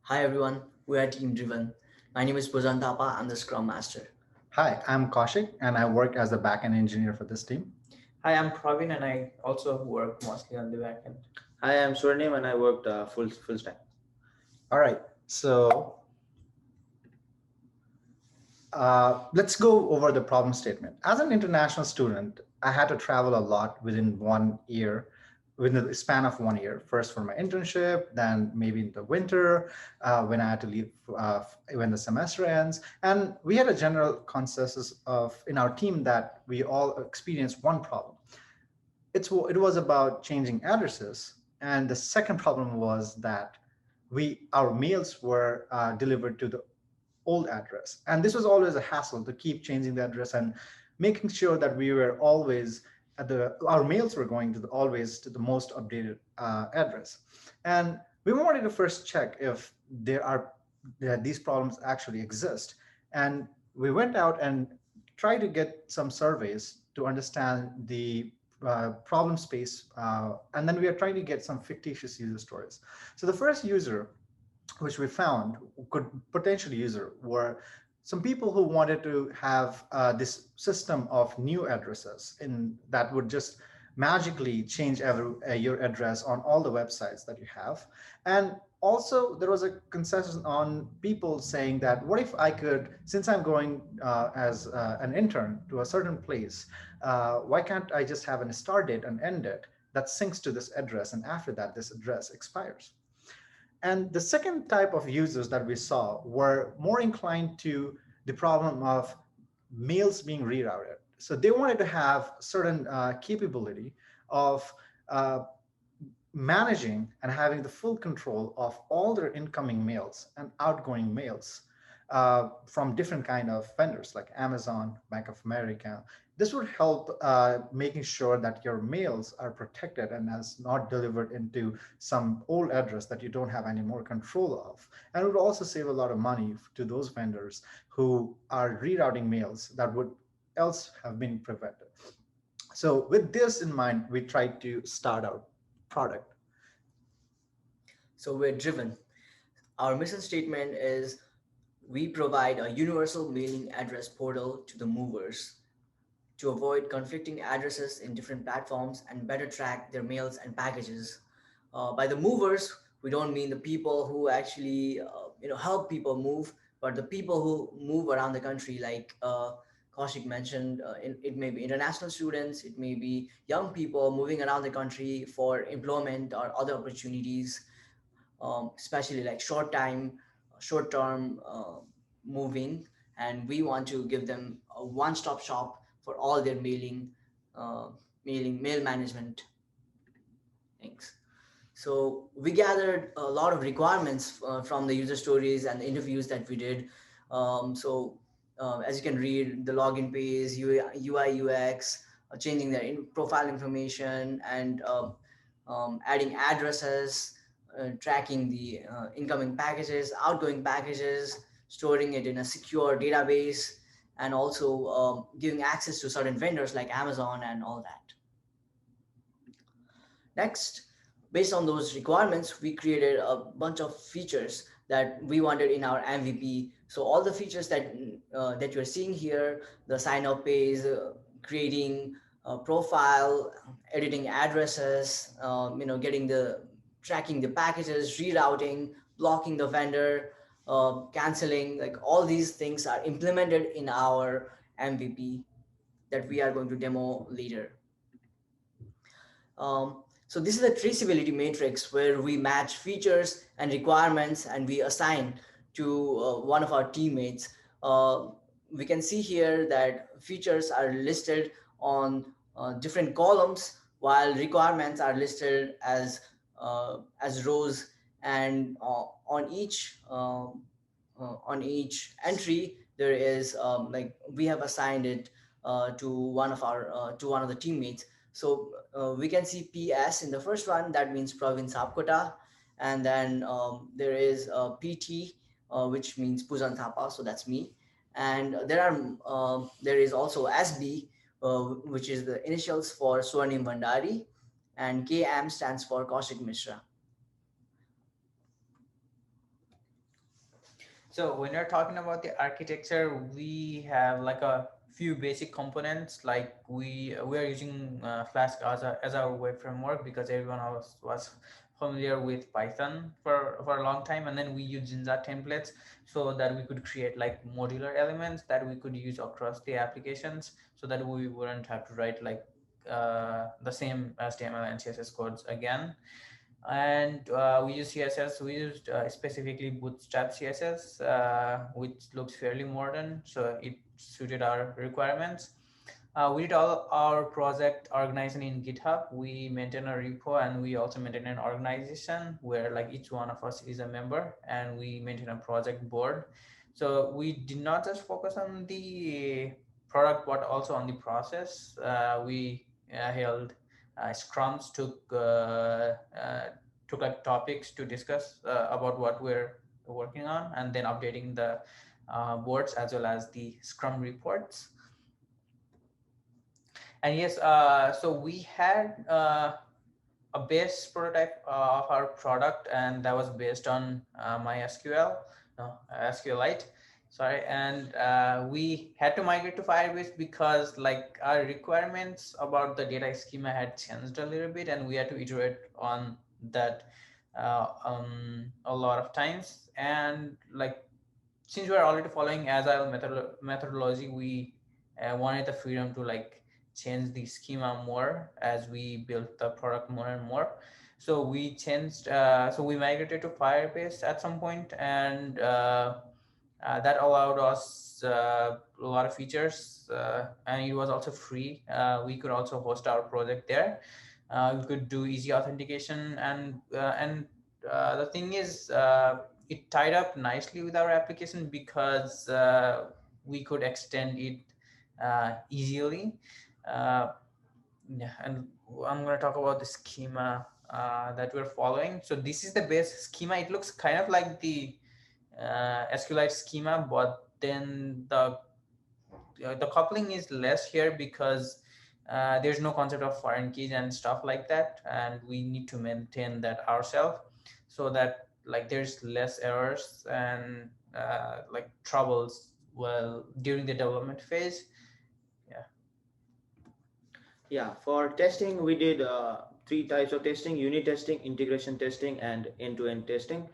Hi everyone, we are Team Driven. My name is Puzan Thapa, I'm the Scrum Master. Hi, I'm Kaushik and I work as a backend engineer for this team. Hi, I'm Praveen and I also work mostly on the backend. Hi, I'm Swarnim and I worked full stack. All right, so let's go over the problem statement. As an international student, I had to travel a lot within 1 year, within the span of 1 year. First for my internship, then maybe in the winter when I had to leave when the semester ends. And we had a general consensus of in our team that we all experienced one problem. It was about changing addresses, and the second problem was that we our mails were delivered to the old address, and this was always a hassle to keep changing the address and making sure that we were always at the our mails were going to always to the most updated address. And we wanted to first check if that these problems actually exist, and we went out and tried to get some surveys to understand the problem space, and then we are trying to get some fictitious user stories. So the first user which we found could potentially user were some people who wanted to have this system of new addresses in that would just magically change your address on all the websites that you have. And also there was a consensus on people saying that what if I could, since I'm going as an intern to a certain place, why can't I just have a start date and end date that syncs to this address, and after that this address expires. And the second type of users that we saw were more inclined to the problem of mails being rerouted. So they wanted to have certain capability of uh, managing and having the full control of all their incoming mails and outgoing mails from different kind of vendors like Amazon, Bank of America. This would help making sure that your mails are protected and as not delivered into some old address that you don't have any more control of. And it would also save a lot of money to those vendors who are rerouting mails that would else have been prevented. So with this in mind, we tried to start our product. So we're driven. Our mission statement is we provide a universal mailing address portal to the movers to avoid conflicting addresses in different platforms and better track their mails and packages. By the movers, we don't mean the people who actually help people move, but the people who move around the country, like Kaushik mentioned. It may be international students, it may be young people moving around the country for employment or other opportunities, especially like short term moving, and we want to give them a one stop shop for all their uh, mail management things. So we gathered a lot of requirements from the user stories and the interviews that we did. As you can read, the login page, UI, UX, changing their profile information, and adding addresses, tracking the incoming packages, outgoing packages, storing it in a secure database, and also giving access to certain vendors like Amazon and all that. Next, based on those requirements, we created a bunch of features that we wanted in our MVP. So all the features that you're seeing here, the sign up page, creating a profile, editing addresses, getting the tracking the packages, rerouting, blocking the vendor, canceling, like all these things are implemented in our MVP that we are going to demo later. So this is a traceability matrix where we match features and requirements and we assign to one of our teammates. Uh, we can see here that features are listed on different columns while requirements are listed as rows, and on each entry there is like we have assigned it to one of the teammates. So we can see PS in the first one, that means Province Sapkota, and then there is PT, which means Puzan Thapa, so that's me, and there is also SB, which is the initials for Swarnim Vandari, and KM stands for Kaushik Mishra. So when you're talking about the architecture, we have like a few basic components. Like we are using Flask as our web framework because everyone else was familiar with Python for a long time, and then we use Jinja templates so that we could create like modular elements that we could use across the applications, so that we wouldn't have to write like the same HTML and CSS codes again. And we use CSS. We used specifically Bootstrap CSS, which looks fairly modern, so it suited our requirements. We did all our project organizing in GitHub. We maintain a repo, and we also maintain an organization where like each one of us is a member, and we maintain a project board. So we did not just focus on the product, but also on the process. We held scrums, took like topics to discuss about what we're working on, and then updating the boards as well as the scrum reports. And yes, so we had a base prototype of our product, and that was based on MySQL, no, SQLite, sorry. And we had to migrate to Firebase because like our requirements about the data schema had changed a little bit, and we had to iterate on that a lot of times. And like since we are already following agile methodology, we wanted the freedom to like change the schema more as we built the product more and more. So we changed, so we migrated to Firebase at some point, and that allowed us a lot of features, and it was also free. We could also host our project there. We could do easy authentication, and the thing is, it tied up nicely with our application because we could extend it easily. Uh, yeah, and I'm going to talk about the schema that we're following. So this is the base schema. It looks kind of like the SQLite schema, but then the coupling is less here because there's no concept of foreign keys and stuff like that, and we need to maintain that ourselves so that like there's less errors and like troubles well during the development phase. Yeah. Yeah, for testing, we did three types of testing: unit testing, integration testing, and end-to-end testing.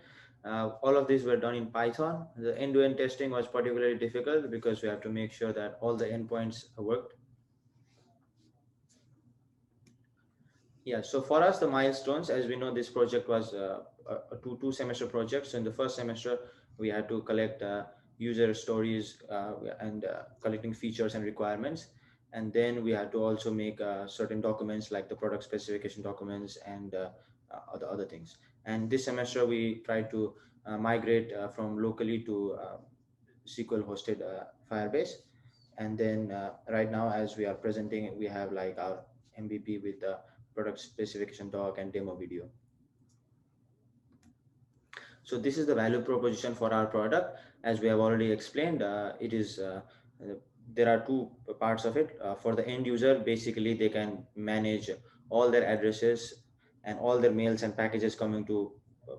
All of these were done in Python. The end-to-end testing was particularly difficult because we have to make sure that all the endpoints worked. Yeah, so for us, the milestones, as we know, this project was a two semester project. So in the first semester, we had to collect user stories and collecting features and requirements. And then we had to also make certain documents like the product specification documents and other things. And this semester, we tried to migrate from locally to SQL hosted Firebase. And then right now, as we are presenting, we have like our MVP with the product specification doc and demo video. So this is the value proposition for our product. As we have already explained, it is there are two parts of it. For the end user, basically they can manage all their addresses and all their mails and packages coming to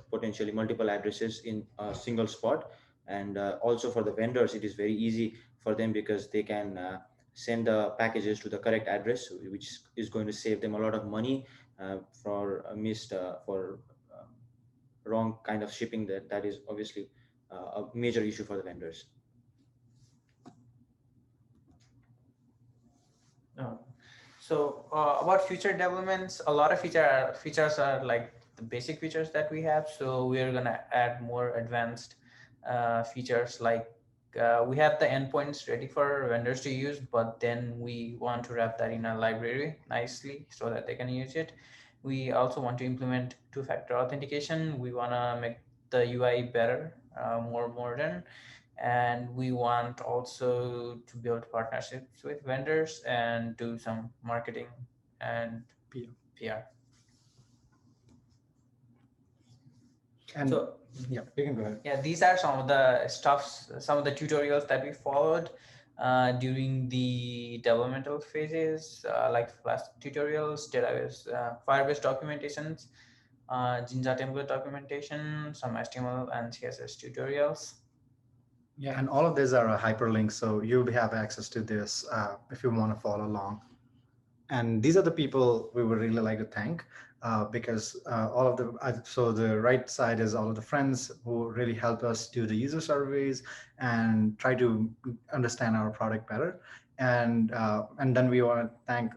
potentially multiple addresses in a single spot. And also for the vendors, it is very easy for them because they can send the packages to the correct address, which is going to save them a lot of money for missed for wrong kind of shipping. That is obviously a major issue for the vendors. So about future developments, a lot of features are like the basic features that we have. So we're gonna add more advanced features like we have the endpoints ready for vendors to use, but then we want to wrap that in a library nicely so that they can use it. We also want to implement two-factor authentication. We want to make the UI better, more modern, and we want also to build partnerships with vendors and do some marketing and PR. And So yeah, you can go ahead. yeah, these are some of the some of the tutorials that we followed during the developmental phases, like Flask tutorials, database, Firebase documentations, Jinja template documentation, some HTML and CSS tutorials. Yeah, and all of these are hyperlinks, so you'll have access to this if you want to follow along. And these are the people we would really like to thank because all of the so the right side is all of the friends who really help us do the user surveys and try to understand our product better. And then we want to thank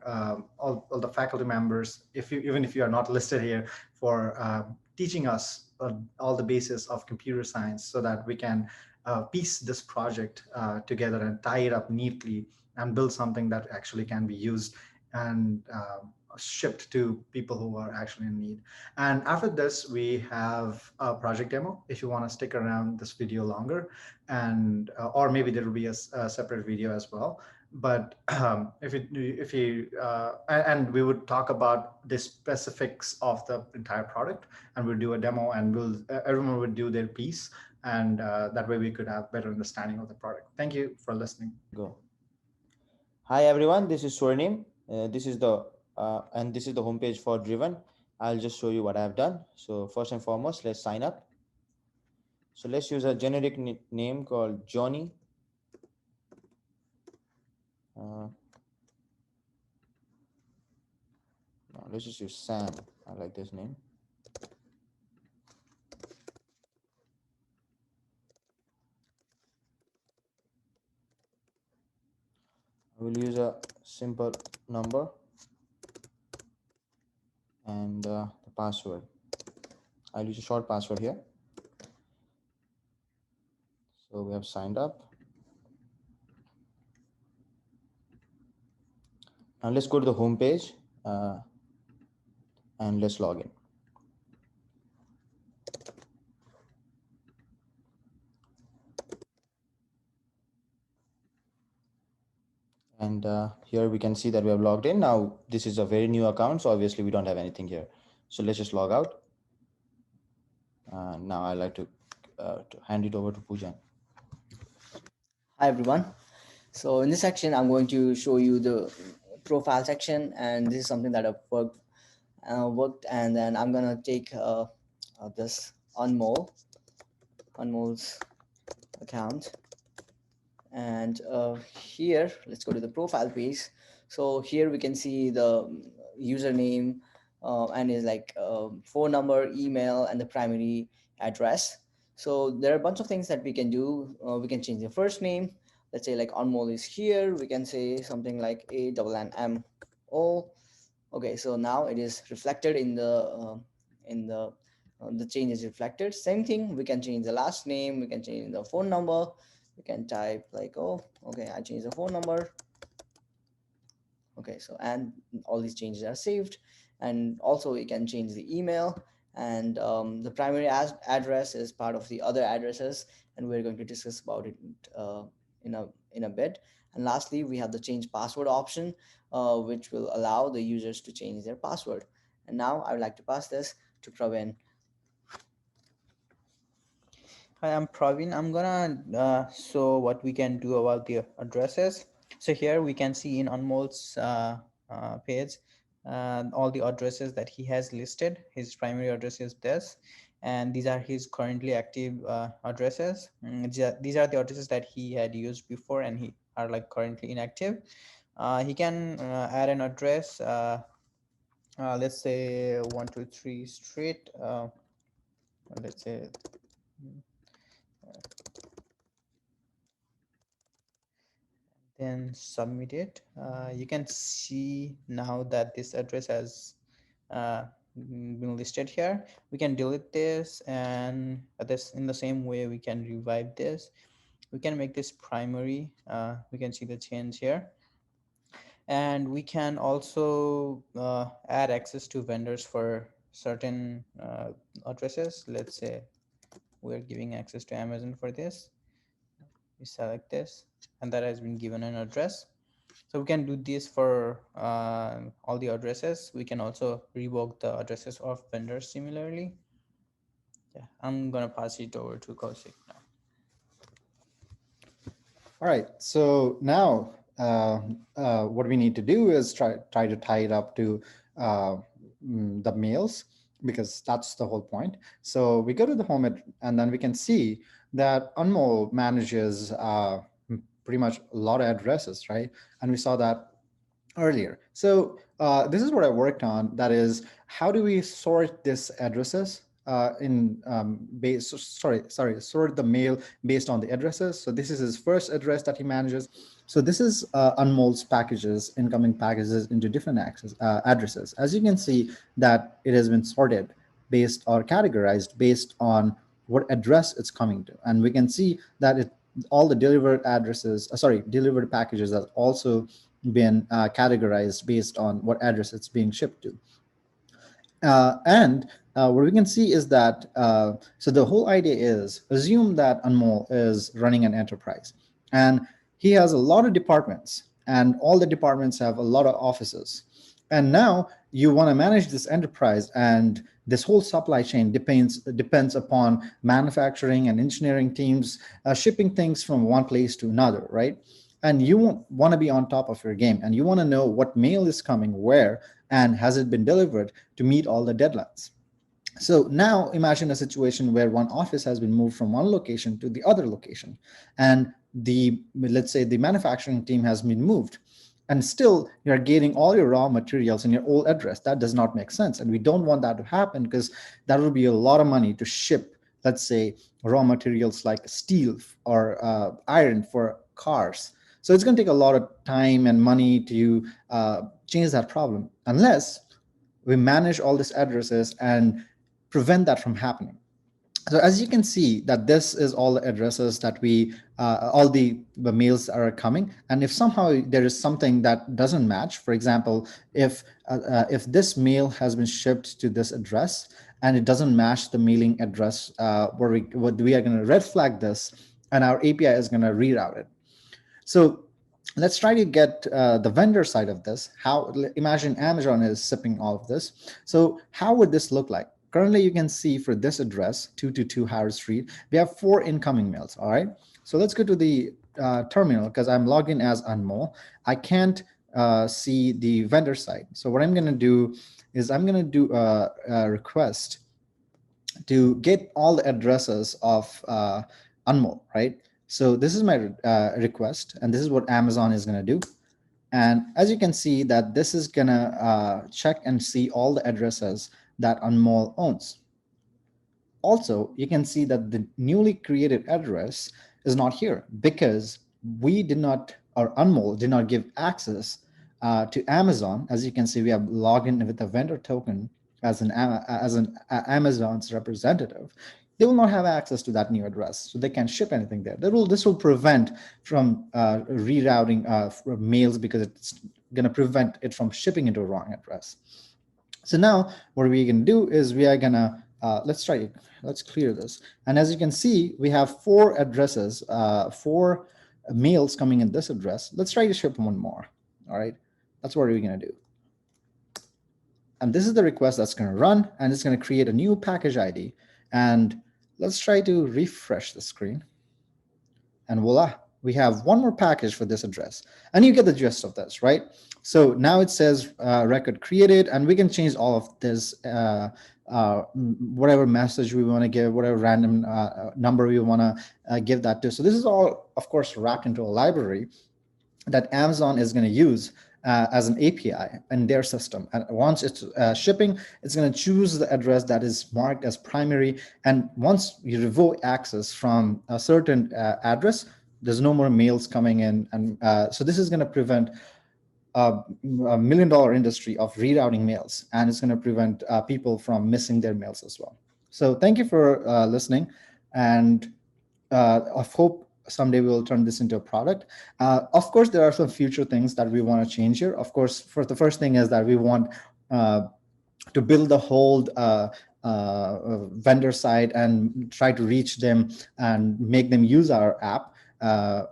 all the faculty members, if you even if you are not listed here, for teaching us all the basis of computer science so that we can piece this project together and tie it up neatly and build something that actually can be used and shipped to people who are actually in need. And after this, we have a project demo. If you want to stick around this video longer, and or maybe there will be a separate video as well. But and we would talk about the specifics of the entire product, and we'll do a demo, and everyone would do their piece, and that way we could have better understanding of the product. Thank you for listening. Go. Hi everyone, this is Swarnim. This is the homepage for Driven. I'll just show you what I've done. So first and foremost, let's sign up. So let's use a generic name called Johnny. No, let's just use Sam. I like this name. I will use a simple number and the password. I'll use a short password here. So we have signed up. Now let's go to the home page and let's log in. And here we can see that we have logged in. Now this is a very new account, so obviously we don't have anything here. So let's just log out. Now I'd like to hand it over to Poojan. Hi everyone. So in this section, I'm going to show you the profile section, and this is something that I've worked, and then I'm gonna take this Anmol's account, and here let's go to the profile page. So here we can see the username and his phone number, email, and the primary address. So there are a bunch of things that we can do. We can change the first name. Let's say like Anmol is here. We can say something like ANNMO. Okay, so now it is reflected in the change is reflected. Same thing, we can change the last name. We can change the phone number. We can type like, oh, okay, I changed the phone number. Okay, so and all these changes are saved. And also we can change the email, and the primary address is part of the other addresses, and we're going to discuss about it in a bit. And lastly, we have the change password option, which will allow the users to change their password. And now I would like to pass this to Praveen. Hi, I'm Praveen. I'm gonna show what we can do about the addresses. So here we can see in Anmol's page all the addresses that he has listed. His primary address is this, and these are his currently active addresses. These are the addresses that he had used before and he are like currently inactive. He can add an address, let's say 123 Street, let's say then submit it. You can see now that this address has been listed here. We can delete this, and this in the same way we can revive this. We can make this primary. We can see the change here, and we can also add access to vendors for certain addresses. Let's say we're giving access to Amazon for this. We select this, and that has been given an address. So we can do this for all the addresses. We can also revoke the addresses of vendors similarly. Yeah, I'm gonna pass it over to Kaushik now. All right, so now what we need to do is try to tie it up to the mails, because that's the whole point. So we go to the home and then we can see that Anmol manages pretty much a lot of addresses, right? And we saw that earlier. So this is what I worked on. That is, how do we sort this addresses in base? Sort the mail based on the addresses. So this is his first address that he manages. So this is Unmold's packages, incoming packages into different addresses. As you can see, that it has been sorted based or categorized based on what address it's coming to, and we can see that all the delivered addresses, delivered packages have also been categorized based on what address it's being shipped to. And what we can see is that, so the whole idea is, assume that Anmol is running an enterprise and he has a lot of departments, and all the departments have a lot of offices. And now you want to manage this enterprise, and this whole supply chain depends upon manufacturing and engineering teams shipping things from one place to another, right? And you want to be on top of your game, and you want to know what mail is coming where and has it been delivered to meet all the deadlines. So now imagine a situation where one office has been moved from one location to the other location, and let's say the manufacturing team has been moved, and still you're getting all your raw materials in your old address. That does not make sense, and we don't want that to happen, because that would be a lot of money to ship, let's say, raw materials like steel or iron for cars. So it's going to take a lot of time and money to change that problem, unless we manage all these addresses and prevent that from happening. So as you can see, that this is all the addresses that all the mails are coming. And if somehow there is something that doesn't match, for example, if this mail has been shipped to this address and it doesn't match the mailing address, we are going to red flag this, and our API is going to reroute it. So let's try to get the vendor side of this. Imagine Amazon is shipping all of this. So how would this look like? Currently, you can see for this address, 222 Howard Street, we have 4 incoming mails. All right. So let's go to the terminal, because I'm logged in as Anmol. I can't see the vendor side. So what I'm going to do is I'm going to do a request to get all the addresses of Anmol, right? So this is my request, and this is what Amazon is going to do. And as you can see, that this is going to check and see all the addresses that Anmol owns. Also, you can see that the newly created address is not here, because we did not, or Anmol did not give access to Amazon. As you can see, we have logged in with a vendor token as an Amazon's representative. They will not have access to that new address, so they can't ship anything there. This will prevent from rerouting mails, because it's going to prevent it from shipping into a wrong address. So now what we're going to do is we are going to, let's clear this. And as you can see, we have 4 addresses, 4 mails coming in this address. Let's try to ship one more. All right. That's what we're going to do. And this is the request that's going to run, and it's going to create a new package ID. And let's try to refresh the screen. And voila, we have one more package for this address. And you get the gist of this, right? So now it says record created, and we can change all of this, whatever message we want to give, whatever random number we want to give that to. So this is all, of course, wrapped into a library that Amazon is going to use as an API in their system. And once it's shipping, it's going to choose the address that is marked as primary. And once you revoke access from a certain address, there's no more mails coming in. And so this is going to prevent a $1 million industry of rerouting mails, and it's going to prevent people from missing their mails as well. So thank you for listening, and I hope someday we will turn this into a product. Of course, there are some future things that we want to change here. Of course, for the first thing is that we want to build the whole vendor side and try to reach them and make them use our app.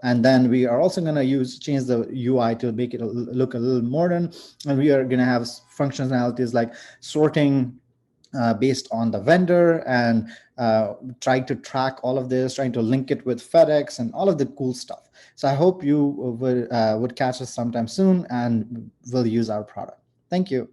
And then we are also going to change the UI to make it look a little modern. And we are going to have functionalities like sorting based on the vendor, and try to track all of this, trying to link it with FedEx and all of the cool stuff. So I hope you would catch us sometime soon and will use our product. Thank you.